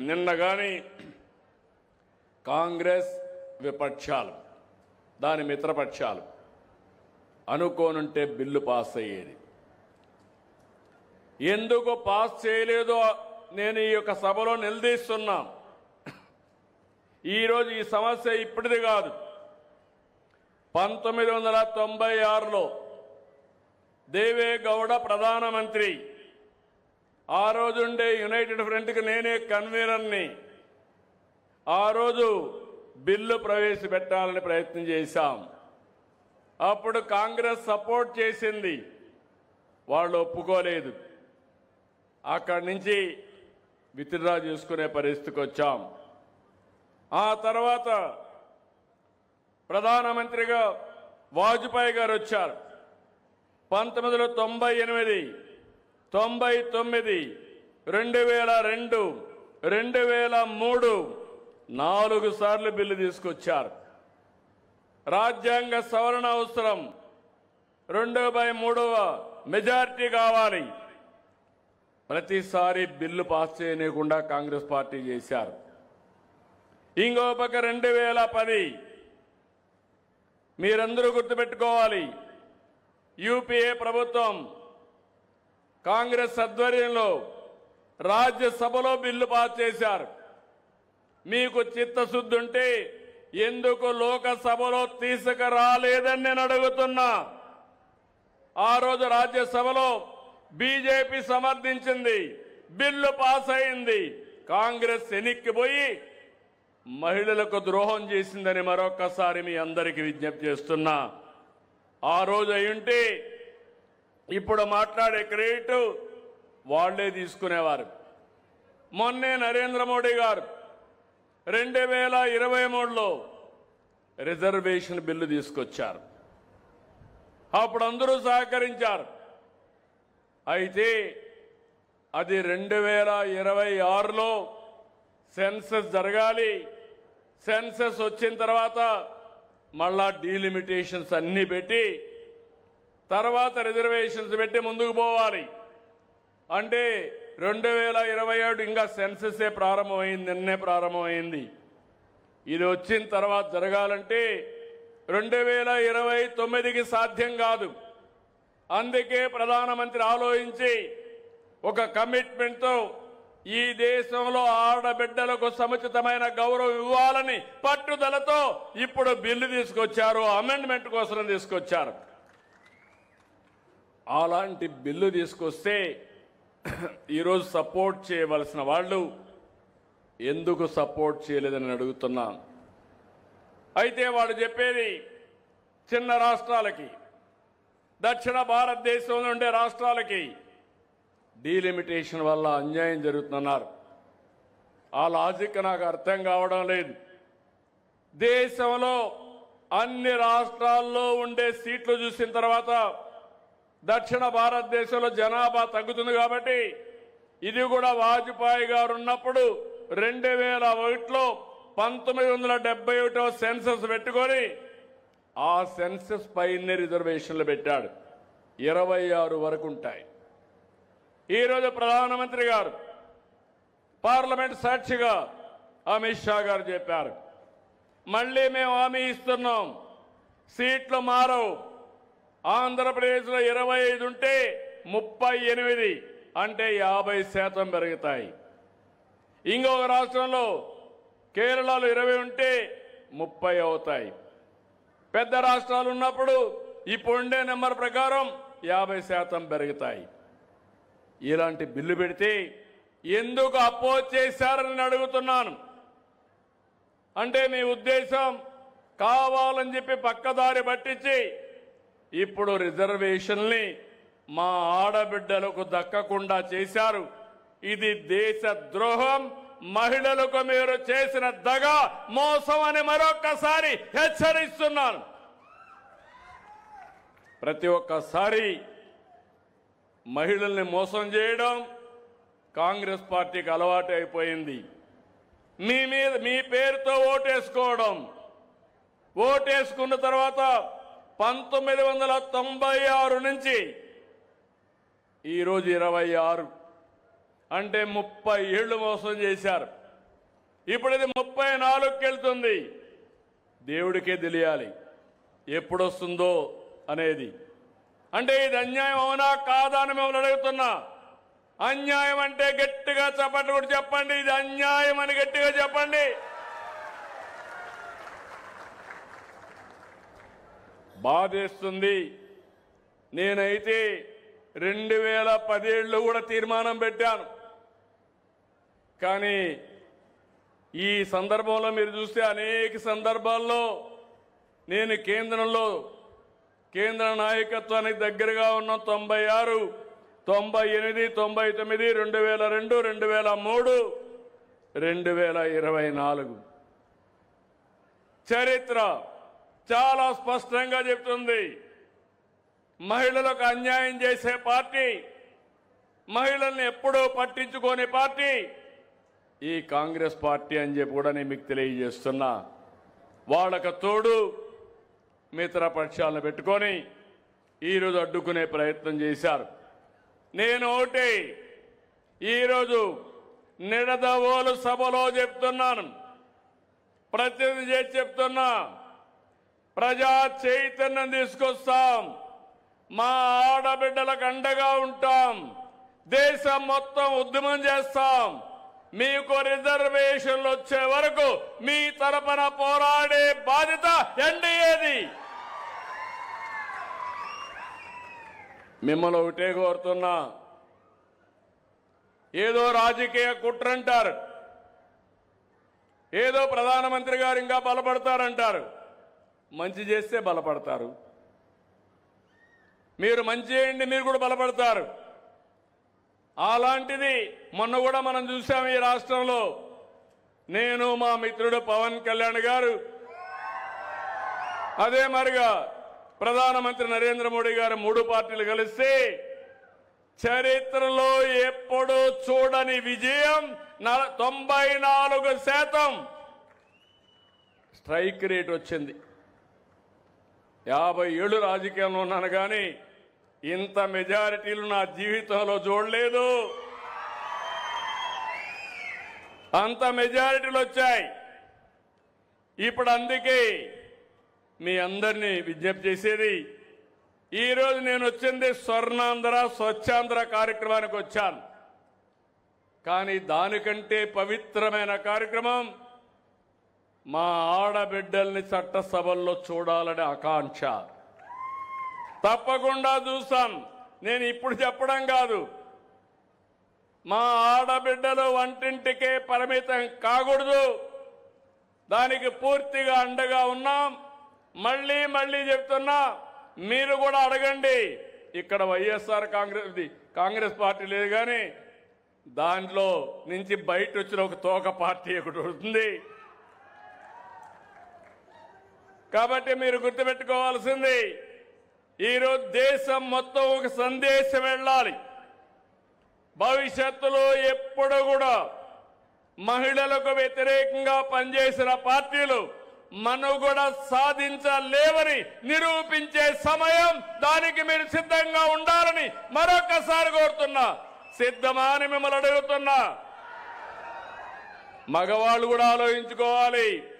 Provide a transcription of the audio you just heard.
నిన్న కానీ కాంగ్రెస్ విపక్షాలు దాని మిత్రపక్షాలు అనుకోనుంటే బిల్లు పాస్ అయ్యేది. ఎందుకు పాస్ చేయలేదో నేను ఈ యొక్క సభలో నిలదీస్తున్నా. ఈరోజు ఈ సమస్య ఇప్పటిది కాదు. 1996లో దేవేగౌడ ప్రధానమంత్రి, ఆ రోజుండే యునైటెడ్ ఫ్రంట్కి నేనే కన్వీనర్ని. ఆ రోజు బిల్లు ప్రవేశపెట్టాలని ప్రయత్నం చేశాం. అప్పుడు కాంగ్రెస్ సపోర్ట్ చేసింది, వాళ్ళు ఒప్పుకోలేదు. అక్కడి నుంచి విత్డ్రా చేసుకునే పరిస్థితికి వచ్చాం. ఆ తర్వాత ప్రధానమంత్రిగా వాజ్పేయి గారు వచ్చారు. 1998, 99, 2002, 2003 4 సార్లు బిల్లు తీసుకొచ్చారు. రాజ్యాంగ సవరణ అవసరం, 2/3 మెజారిటీ కావాలి. ప్రతిసారి బిల్లు పాస్ చేయకుండా కాంగ్రెస్ పార్టీ చేశారు. ఇంకో పక్క 2010 మీరందరూ గుర్తుపెట్టుకోవాలి, యూపీఏ ప్రభుత్వం కాంగ్రెస్ ఆధ్వర్యంలో రాజ్యసభలో బిల్లు పాస్ చేశారు. మీకు చిత్తశుద్ధి ఉంటే ఎందుకు లోకసభలో తీసుకురాలేదని నేను అడుగుతున్నా. ఆ రోజు రాజ్యసభలో బీజేపీ సమర్థించింది, బిల్లు పాస్ అయింది. కాంగ్రెస్ ఎనిక్కిపోయి మహిళలకు ద్రోహం చేసిందని మరొక్కసారి మీ అందరికీ విజ్ఞప్తి చేస్తున్నా. ఆ రోజు అయ్యుంటే ఇప్పుడు మాట్లాడే క్రెడిట్ వాళ్లే తీసుకునేవారు. మొన్నే నరేంద్ర మోడీ గారు 2023లో రిజర్వేషన్ బిల్లు తీసుకొచ్చారు. అప్పుడు అందరూ సహకరించారు. అయితే అది 2026లో సెన్సస్ జరగాలి. సెన్సస్ వచ్చిన తర్వాత మళ్ళా డీలిమిటేషన్స్ అన్నీ పెట్టి తర్వాత రిజర్వేషన్స్ పెట్టి ముందుకు పోవాలి. అంటే 2027 ఇంకా సెన్ససే ప్రారంభమైంది, నిన్నే ప్రారంభమైంది. ఇది వచ్చిన తర్వాత జరగాలంటే 2029కి సాధ్యం కాదు. అందుకే ప్రధానమంత్రి ఆలోచించి ఒక కమిట్మెంట్తో ఈ దేశంలో ఆడబిడ్డలకు సముచితమైన గౌరవం ఇవ్వాలని పట్టుదలతో ఇప్పుడు బిల్లు తీసుకొచ్చారు, అమెండ్మెంట్ కోసం తీసుకొచ్చారు. అలాంటి బిల్లు తీసుకొస్తే ఈరోజు సపోర్ట్ చేయవలసిన వాళ్ళు ఎందుకు సపోర్ట్ చేయలేదని అడుగుతున్నాను. అయితే వాడు చెప్పేది చిన్న రాష్ట్రాలకి, దక్షిణ భారతదేశంలో ఉండే రాష్ట్రాలకి డీలిమిటేషన్ వల్ల అన్యాయం జరుగుతున్నారు. ఆ లాజిక్ నాకు అర్థం కావడం లేదు. దేశంలో అన్ని రాష్ట్రాల్లో ఉండే సీట్లు చూసిన తర్వాత దక్షిణ భారతదేశంలో జనాభా తగ్గుతుంది కాబట్టి ఇది కూడా వాజ్పేయి గారు ఉన్నప్పుడు 2001లో 1971వ సెన్సస్ పెట్టుకొని ఆ సెన్సస్ పైనే రిజర్వేషన్లు పెట్టాడు. 26 వరకు ఉంటాయి. ఈరోజు ప్రధానమంత్రి గారు పార్లమెంట్ సాక్షిగా అమిత్ షా గారు చెప్పారు, మళ్ళీ మేము హామీ ఇస్తున్నాం, సీట్లు మారవు. ఆంధ్రప్రదేశ్లో 25 ఉంటే 38 అంటే 50% పెరుగుతాయి. ఇంకొక రాష్ట్రంలో కేరళలో 20 ఉంటే 30 అవుతాయి. పెద్ద రాష్ట్రాలు ఉన్నప్పుడు ఇప్పుడుండే నెంబర్ ప్రకారం 50% పెరుగుతాయి. ఇలాంటి బిల్లు పెడితే ఎందుకు అపోజ్ చేశారని అడుగుతున్నాను. అంటే మీ ఉద్దేశం కావాలని చెప్పి పక్కదారి పట్టించి ఇప్పుడు రిజర్వేషన్ని మా ఆడబిడ్డలకు దక్కకుండా చేశారు. ఇది దేశ ద్రోహం, మహిళలకు మీరు చేసిన దగ, మోసం అని మరొక్కసారి హెచ్చరిస్తున్నాను. ప్రతి ఒక్కసారి మహిళల్ని మోసం చేయడం కాంగ్రెస్ పార్టీకి అలవాటు అయిపోయింది. మీ పేరుతో ఓటేసుకోవడం. ఓటేసుకున్న తర్వాత 1996 నుంచి ఈరోజు 26 అంటే 30 ఏళ్లు మోసం చేశారు. ఇప్పుడు ఇది 34కి వెళ్తుంది. దేవుడికే తెలియాలి ఎప్పుడొస్తుందో అనేది. అంటే ఇది అన్యాయం అవునా కాదా అని మిమ్మల్ని అడుగుతున్నా. అన్యాయం అంటే గట్టిగా చప్పట్లు కూడా చెప్పండి. ఇది అన్యాయం అని గట్టిగా చెప్పండి. బాధేస్తుంది. నేనైతే 2017లో కూడా తీర్మానం పెట్టాను. కానీ ఈ సందర్భంలో మీరు చూస్తే అనేక సందర్భాల్లో నేను కేంద్ర నాయకత్వానికి దగ్గరగా ఉన్న 96, 98, 99, 2002, 2003, 2024 చరిత్ర చాలా స్పష్టంగా చెప్తుంది. మహిళలకు అన్యాయం చేసే పార్టీ, మహిళల్ని ఎప్పుడూ పట్టించుకోని పార్టీ ఈ కాంగ్రెస్ పార్టీ అని చెప్పి కూడా నేను మీకు తెలియజేస్తున్నా. వాళ్ళకు తోడు మిత్రపక్షాలను పెట్టుకొని ఈరోజు అడ్డుకునే ప్రయత్నం చేశారు. నేను ఒకటి ఈరోజు నిడదవోలు సభలో చెప్తున్నాను, ప్రతినిధి చేసి చెప్తున్నా, ప్రజా చైతన్యం తీసుకొస్తాం, మా ఆడబిడ్డలకు అండగా ఉంటాం, దేశం మొత్తం ఉద్యమం చేస్తాం, మీకు రిజర్వేషన్లు వచ్చే వరకు మీ తరపున పోరాడే బాధ్యత ఎన్డీఏది. మిమ్మల్ని ఒకటే కోరుతున్నా, ఏదో రాజకీయ కుట్రంటారు, ఏదో ప్రధానమంత్రి గారు ఇంకా బలపడతారంటారు. మంచి చేస్తే బలపడతారు, మీరు మంచి చేయండి మీరు కూడా బలపడతారు. అలాంటిది మొన్న కూడా మనం చూసాం ఈ రాష్ట్రంలో. నేను మా మిత్రుడు పవన్ కళ్యాణ్ గారు, అదే మరిగా ప్రధానమంత్రి నరేంద్ర మోడీ గారు 3 పార్టీలు కలిస్తే చరిత్రలో ఎప్పుడూ చూడని విజయం 94% స్ట్రైక్ రేట్ వచ్చింది. 50 ఏళ్ళు రాజకీయంలో ఉన్నాను కానీ ఇంత మెజారిటీలు నా జీవితంలో చూడలేదు. అంత మెజారిటీలు వచ్చాయి. ఇప్పుడు అందుకే మీ అందరినీ విజ్ఞప్తి చేసేది, ఈరోజు నేను వచ్చింది స్వర్ణాంధ్ర స్వచ్ఛాంధ్ర కార్యక్రమానికి వచ్చాను. కానీ దానికంటే పవిత్రమైన కార్యక్రమం మా ఆడబిడ్డల్ని చట్టసభల్లో చూడాలనే ఆకాంక్ష. తప్పకుండా చూస్తాం. నేను ఇప్పుడు చెప్పడం కాదు, మా ఆడబిడ్డలు వంటింటికే పరిమితం కాకూడదు, దానికి పూర్తిగా అండగా ఉన్నాం. మళ్ళీ చెప్తున్నా, మీరు కూడా అడగండి. ఇక్కడ వైఎస్ఆర్ కాంగ్రెస్ పార్టీ లేదు కానీ దాంట్లో నుంచి బయట వచ్చిన ఒక తోక పార్టీ ఒకటి ఉంటుంది. కాబట్టి మీరు గుర్తుపెట్టుకోవాల్సింది, ఈరోజు దేశం మొత్తం ఒక సందేశం వెళ్ళాలి. భవిష్యత్తులో ఎప్పుడు కూడా మహిళలకు వ్యతిరేకంగా పనిచేసిన పార్టీలు మనుగడ సాధించలేవని నిరూపించే సమయం. దానికి మీరు సిద్ధంగా ఉండాలని మరొకసారి కోరుతున్నా. సిద్ధమా అని మిమ్మల్ని అడుగుతున్నా. మగవాళ్ళు కూడా ఆలోచించుకోవాలి.